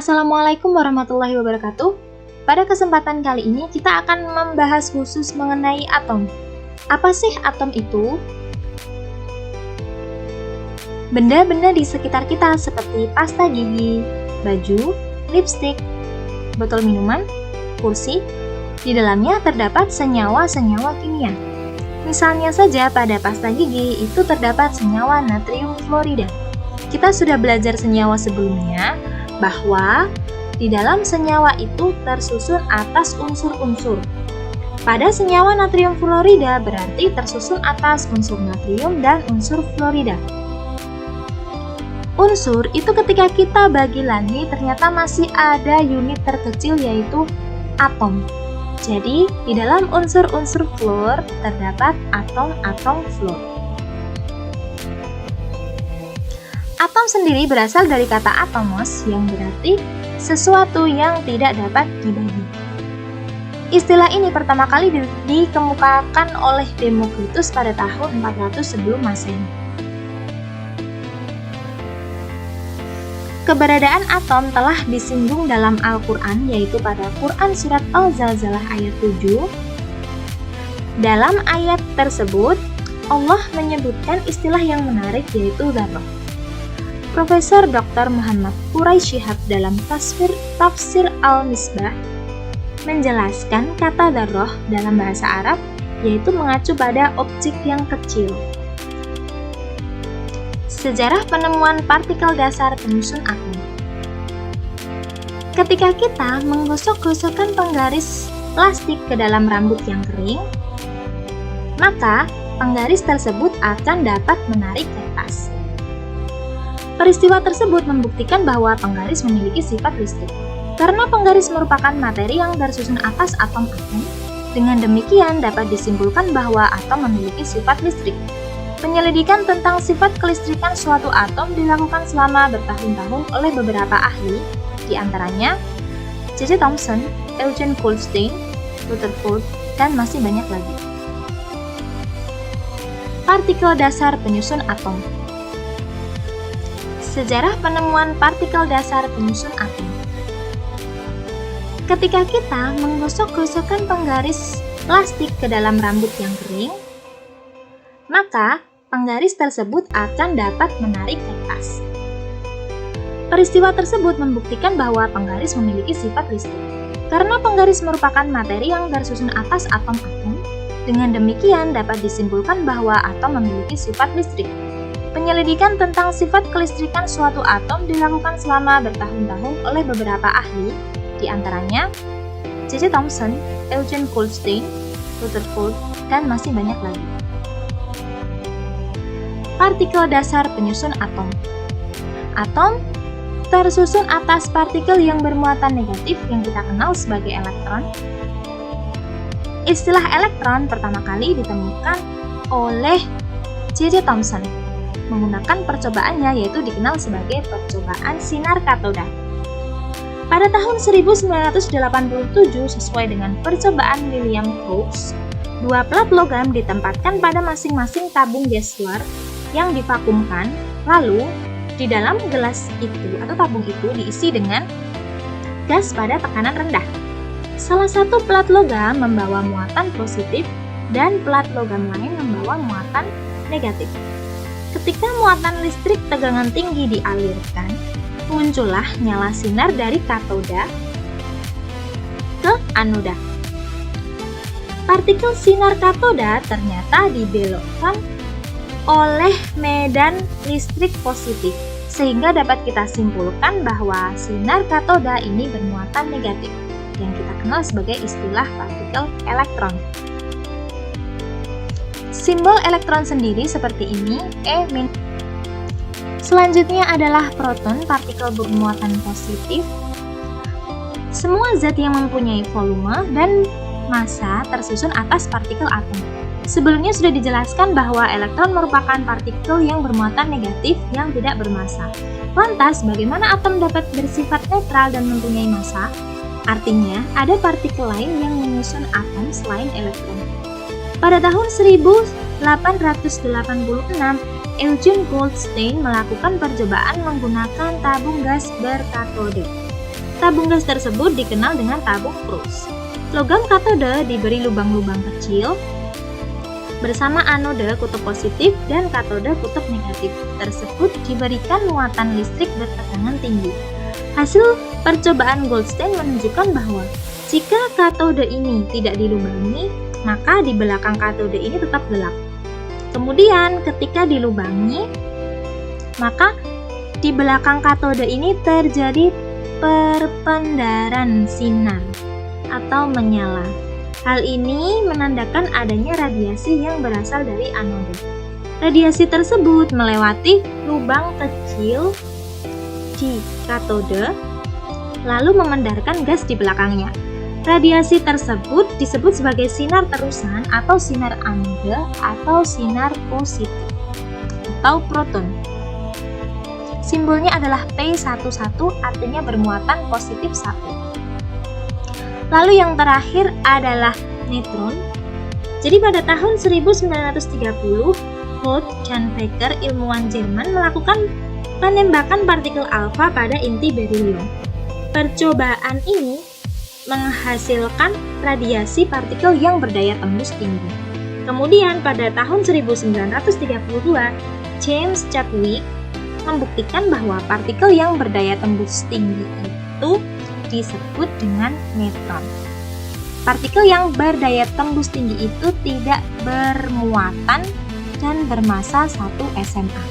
Assalamualaikum warahmatullahi wabarakatuh. Pada kesempatan kali ini kita akan membahas khusus mengenai atom. Apa sih atom itu? Benda-benda di sekitar kita seperti pasta gigi, baju, lipstik, botol minuman, kursi, di dalamnya terdapat senyawa-senyawa kimia. Misalnya saja pada pasta gigi itu terdapat senyawa natrium fluorida. Kita sudah belajar senyawa sebelumnya, bahwa di dalam senyawa itu tersusun atas unsur-unsur. Pada senyawa natrium fluorida berarti tersusun atas unsur natrium dan unsur fluorida. Unsur itu ketika kita bagi lagi ternyata masih ada unit terkecil yaitu atom. Jadi di dalam unsur-unsur fluor terdapat atom-atom fluor. Atom sendiri berasal dari kata atomos yang berarti sesuatu yang tidak dapat dibagi. Istilah ini pertama kali dikemukakan oleh Demokritus pada tahun 400 sebelum Masehi. Keberadaan atom telah disinggung dalam Al-Quran, yaitu pada Quran Surat Al-Zalzalah ayat 7. Dalam ayat tersebut, Allah menyebutkan istilah yang menarik yaitu dzarrah. Profesor Dr. Muhammad Quraisy Shihab dalam Tafsir Al-Misbah menjelaskan kata dzarrah dalam bahasa Arab yaitu mengacu pada objek yang kecil. Sejarah penemuan partikel dasar penyusun atom. Ketika kita menggosok-gosokkan penggaris plastik ke dalam rambut yang kering, maka penggaris tersebut akan dapat menarik kertas. Peristiwa tersebut membuktikan bahwa penggaris memiliki sifat listrik. Karena penggaris merupakan materi yang tersusun atas atom-atom, dengan demikian dapat disimpulkan bahwa atom memiliki sifat listrik. Penyelidikan tentang sifat kelistrikan suatu atom dilakukan selama bertahun-tahun oleh beberapa ahli, di antaranya J.J. Thomson, Eugene Goldstein, Rutherford, dan masih banyak lagi. Partikel dasar penyusun atom. Sejarah penemuan partikel dasar penyusun atom. Ketika kita menggosok-gosokkan penggaris plastik ke dalam rambut yang kering, maka penggaris tersebut akan dapat menarik kertas. Peristiwa tersebut membuktikan bahwa penggaris memiliki sifat listrik. Karena penggaris merupakan materi yang tersusun atas atom-atom, dengan demikian dapat disimpulkan bahwa atom memiliki sifat listrik. Penyelidikan tentang sifat kelistrikan suatu atom dilakukan selama bertahun-tahun oleh beberapa ahli, di antaranya J.J. Thomson, Eugene Goldstein, Rutherford, dan masih banyak lagi. Partikel dasar penyusun atom. Atom tersusun atas partikel yang bermuatan negatif yang kita kenal sebagai elektron. Istilah elektron pertama kali ditemukan oleh J.J. Thomson menggunakan percobaannya yaitu dikenal sebagai percobaan sinar katoda. Pada tahun 1987 sesuai dengan percobaan William Crookes, dua plat logam ditempatkan pada masing-masing tabung gas luar yang divakumkan, lalu di dalam gelas itu atau tabung itu diisi dengan gas pada tekanan rendah. Salah satu plat logam membawa muatan positif dan plat logam lain membawa muatan negatif. Ketika muatan listrik tegangan tinggi dialirkan, muncullah nyala sinar dari katoda ke anoda. Partikel sinar katoda ternyata dibelokkan oleh medan listrik positif, sehingga dapat kita simpulkan bahwa sinar katoda ini bermuatan negatif, yang kita kenal sebagai istilah partikel elektron. Simbol elektron sendiri seperti ini, E-. Selanjutnya adalah proton, partikel bermuatan positif. Semua zat yang mempunyai volume dan massa tersusun atas partikel atom. Sebelumnya sudah dijelaskan bahwa elektron merupakan partikel yang bermuatan negatif yang tidak bermassa. Lantas, bagaimana atom dapat bersifat netral dan mempunyai massa? Artinya, ada partikel lain yang menyusun atom selain elektron. Pada tahun 1886, Eugene Goldstein melakukan percobaan menggunakan tabung gas berkatode. Tabung gas tersebut dikenal dengan tabung Proust. Logam katode diberi lubang-lubang kecil bersama anode kutub positif dan katode kutub negatif. Tersebut diberikan muatan listrik bertegangan tinggi. Hasil percobaan Goldstein menunjukkan bahwa jika katode ini tidak dilubangi, maka di belakang katode ini tetap gelap. Kemudian ketika dilubangi, maka di belakang katode ini terjadi perpendaran sinar atau menyala. Hal ini menandakan adanya radiasi yang berasal dari anode. Radiasi tersebut melewati lubang kecil di katode, lalu memandarkan gas di belakangnya. Radiasi tersebut disebut sebagai sinar terusan atau sinar anode atau sinar positif atau proton. Simbolnya adalah P11, artinya bermuatan positif 1. Lalu yang terakhir adalah neutron. Jadi pada tahun 1930, Holt dan Becker, ilmuwan Jerman, melakukan penembakan partikel alfa pada inti berilium. Percobaan ini menghasilkan radiasi partikel yang berdaya tembus tinggi. Kemudian pada tahun 1932, James Chadwick membuktikan bahwa partikel yang berdaya tembus tinggi itu disebut dengan neutron. Partikel yang berdaya tembus tinggi itu tidak bermuatan dan bermassa 1 SMA.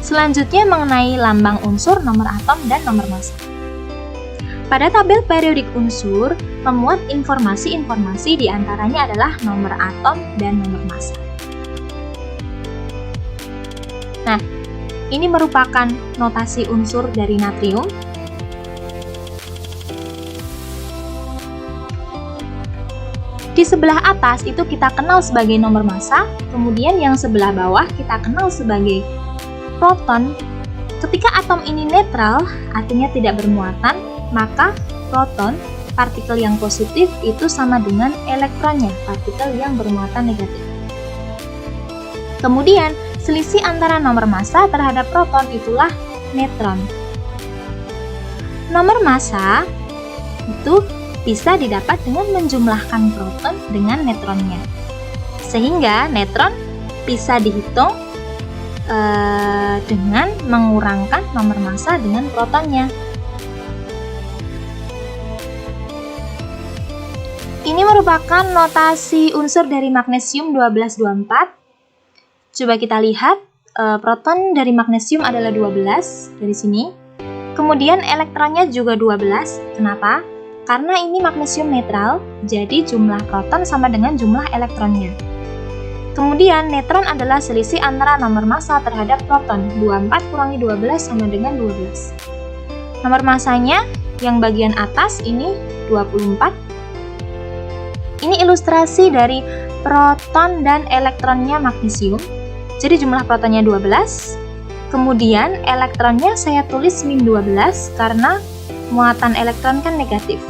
Selanjutnya mengenai lambang unsur, nomor atom, dan nomor massa. Pada tabel periodik unsur memuat informasi-informasi diantaranya adalah nomor atom dan nomor massa. Nah, ini merupakan notasi unsur dari natrium. Di sebelah atas itu kita kenal sebagai nomor massa, kemudian yang sebelah bawah kita kenal sebagai proton. Ketika atom ini netral, artinya tidak bermuatan, maka proton, partikel yang positif, itu sama dengan elektronnya, partikel yang bermuatan negatif. Kemudian, selisih antara nomor massa terhadap proton itulah neutron. Nomor massa itu bisa didapat dengan menjumlahkan proton dengan neutronnya. Sehingga neutron bisa dihitung dengan mengurangkan nomor massa dengan protonnya. Ini merupakan notasi unsur dari magnesium 1224. Coba kita lihat, proton dari magnesium adalah 12 dari sini. Kemudian elektronnya juga 12. Kenapa? Karena ini magnesium netral, jadi jumlah proton sama dengan jumlah elektronnya. Kemudian neutron adalah selisih antara nomor massa terhadap proton. 24 kurangi 12 sama dengan 12. Nomor massanya yang bagian atas ini 24. Ini ilustrasi dari proton dan elektronnya magnesium. Jadi jumlah protonnya 12. Kemudian elektronnya saya tulis min 12 karena muatan elektron kan negatif.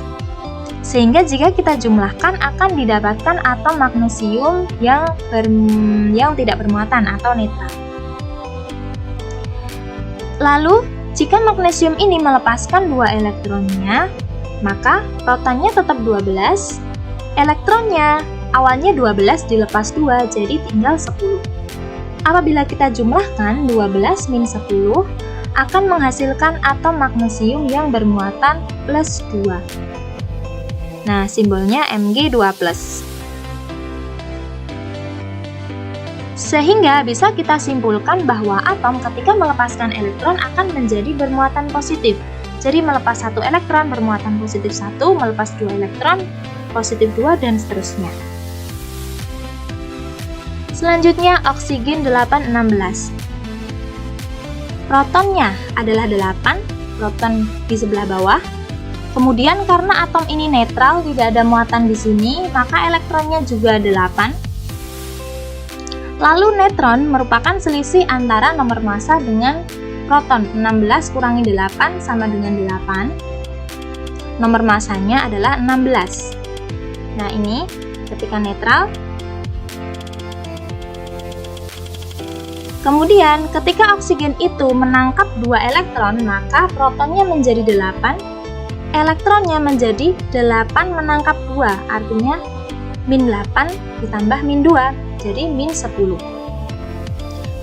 Sehingga jika kita jumlahkan akan didapatkan atom magnesium yang tidak bermuatan atau netral. Lalu jika magnesium ini melepaskan 2 elektronnya, maka protonnya tetap 12. Elektronnya awalnya 12 dilepas 2, jadi tinggal 10. Apabila kita jumlahkan 12 min 10 akan menghasilkan atom magnesium yang bermuatan plus 2. Nah, simbolnya Mg2+. Sehingga bisa kita simpulkan bahwa atom ketika melepaskan elektron akan menjadi bermuatan positif. Jadi melepas 1 elektron bermuatan positif 1, melepas 2 elektron positif 2, dan seterusnya. Selanjutnya oksigen 816. Protonnya adalah 8, proton di sebelah bawah. Kemudian karena atom ini netral, tidak ada muatan di sini, maka elektronnya juga 8. Lalu neutron merupakan selisih antara nomor massa dengan proton. 16 kurangi 8 sama dengan 8. Nomor massanya adalah 16. Nah, ini ketika netral Kemudian, ketika oksigen itu menangkap 2 elektron, maka protonnya menjadi 8, elektronnya menjadi 8 menangkap 2, artinya min 8 ditambah min 2, jadi min 10.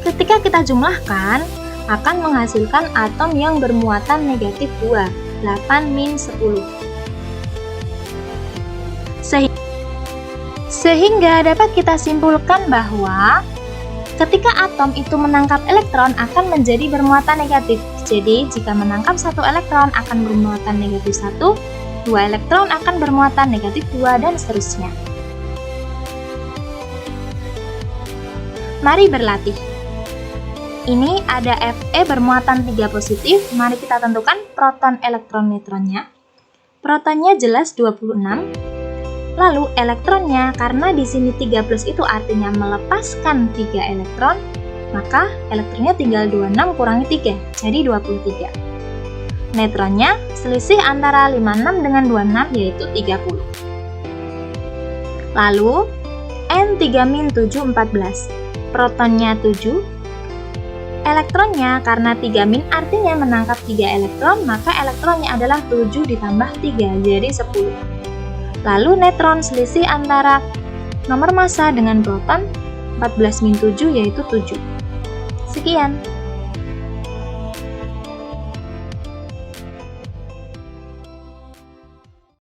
Ketika kita jumlahkan, akan menghasilkan atom yang bermuatan negatif 2, 8 min 10. Sehingga dapat kita simpulkan bahwa ketika atom itu menangkap elektron akan menjadi bermuatan negatif. Jadi, jika menangkap 1 elektron akan bermuatan negatif 1, 2 elektron akan bermuatan negatif 2, dan seterusnya. Mari berlatih. Ini ada Fe bermuatan 3 positif, mari kita tentukan proton, elektron, neutronnya. Protonnya jelas 26. Lalu elektronnya, karena di sini 3 plus itu artinya melepaskan 3 elektron, maka elektronnya tinggal 26 kurangi 3, jadi 23. Neutronnya, selisih antara 56 dengan 26 yaitu 30. Lalu, N3-7 14. Protonnya 7. Elektronnya, karena 3 artinya menangkap 3 elektron, maka elektronnya adalah 7 ditambah 3, jadi 10. Lalu neutron, selisih antara nomor massa dengan proton 14-7 yaitu 7. Sekian.